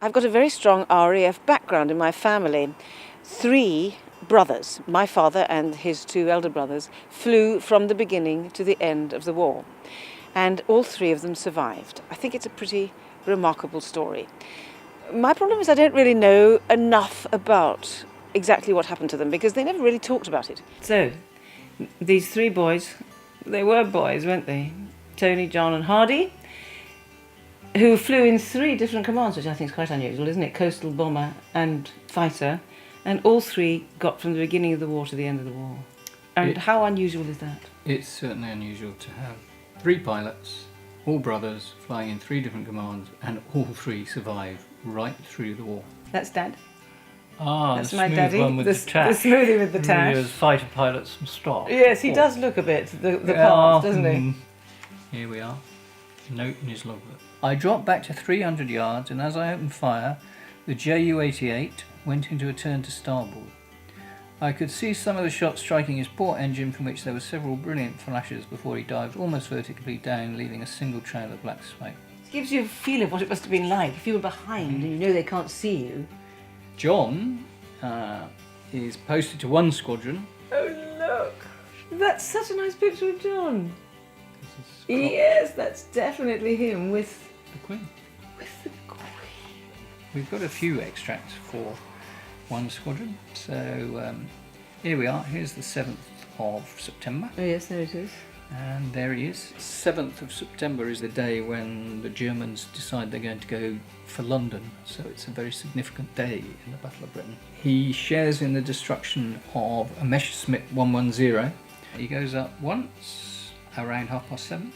I've got a very strong RAF background in my family. 3 brothers, my father and his 2 elder brothers, flew from the beginning to the end of the war. And all 3 of them survived. I think it's a pretty remarkable story. My problem is I don't really know enough about exactly what happened to them because they never really talked about it. So, these 3 boys, they were boys, weren't they? Tony, John and Hardy, who flew in 3 different commands, which I think is quite unusual, isn't it? Coastal, bomber and fighter. And all 3 got from the beginning of the war to the end of the war. And how unusual is that? It's certainly unusual to have 3 pilots, all brothers, flying in 3 different commands, and all 3 survive right through the war. That's Dad. Ah, that's the my smooth daddy. one with the tash. The smoothie with the tash. He was fighter pilots from stock. Yes, he does look a bit the part, doesn't he? Here we are. Note in his logbook. I dropped back to 300 yards, and as I opened fire, the Ju-88 went into a turn to starboard. I could see some of the shots striking his port engine, from which there were several brilliant flashes before he dived almost vertically down, leaving a single trail of black smoke. It gives you a feel of what it must have been like if you were behind and you know they can't see you. John is posted to 1 squadron. Oh, look! That's such a nice picture of John. Yes, that's definitely him with the Queen. With the Queen. We've got a few extracts for 1 squadron. So here we are. Here's the 7th of September. Oh yes, there it is. And there he is. 7th of September is the day when the Germans decide they're going to go for London. So it's a very significant day in the Battle of Britain. He shares in the destruction of a Messerschmitt 110. He goes up once around 7:30.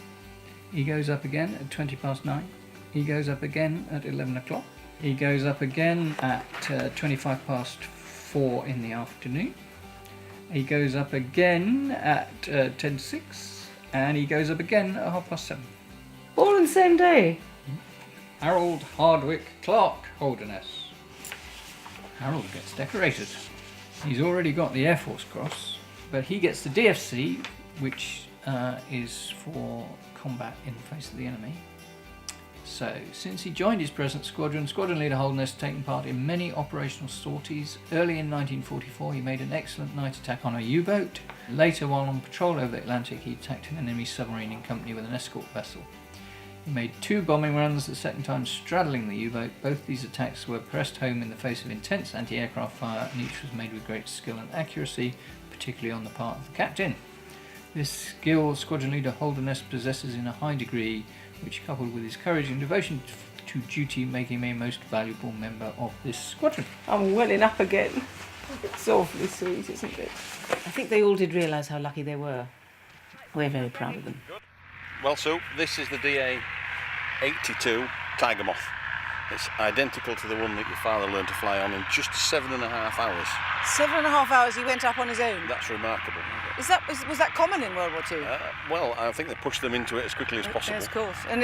He goes up again at 9:20. He goes up again at 11 o'clock. He goes up again at 4:25 in the afternoon. He goes up again at 6:10. And he goes up again at 7:30. All in the same day? Harold Hardwick Clark Holderness. Harold gets decorated. He's already got the Air Force Cross, but he gets the DFC, which is for combat in the face of the enemy. So, since he joined his present squadron, Squadron Leader Holderness has taken part in many operational sorties. Early in 1944, he made an excellent night attack on a U-boat. Later, while on patrol over the Atlantic, he attacked an enemy submarine in company with an escort vessel. He made 2 bombing runs, the second time straddling the U-boat. Both these attacks were pressed home in the face of intense anti-aircraft fire, and each was made with great skill and accuracy, particularly on the part of the captain. This skill Squadron Leader Holderness possesses in a high degree, which, coupled with his courage and devotion to duty, make him a most valuable member of this squadron. I'm welling up again. It's awfully sweet, isn't it? I think they all did realise how lucky they were. We're very proud of them. Well, Sue, this is the DA-82 Tiger Moth. It's identical to the one that your father learned to fly on in just 7.5 hours. 7.5 hours he went up on his own? That's remarkable. Was that common in World War II? Well, I think they pushed them into it as quickly as possible. Yes, of course. And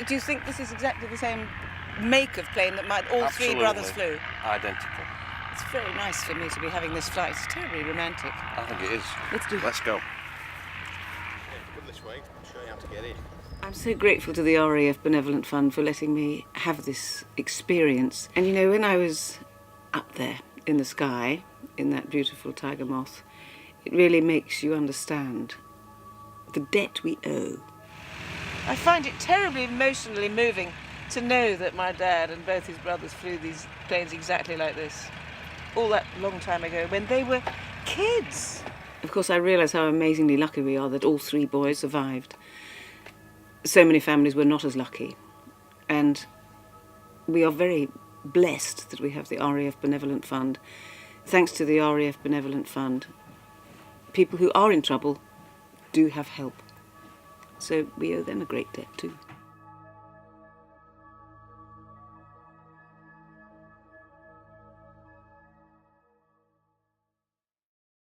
do you think this is exactly the same make of plane that all Absolutely. 3 brothers flew? Identical. It's very nice for me to be having this flight. It's terribly romantic. I think it is. Let's do it. Let's go. Come this way. I'll show you how to get in. I'm so grateful to the RAF Benevolent Fund for letting me have this experience. And you know, when I was up there in the sky, in that beautiful Tiger Moth, it really makes you understand the debt we owe. I find it terribly emotionally moving to know that my dad and both his brothers flew these planes exactly like this, all that long time ago, when they were kids. Of course, I realise how amazingly lucky we are that all 3 boys survived. So many families were not as lucky. And we are very blessed that we have the RAF Benevolent Fund. Thanks to the RAF Benevolent Fund, people who are in trouble do have help. So we owe them a great debt too.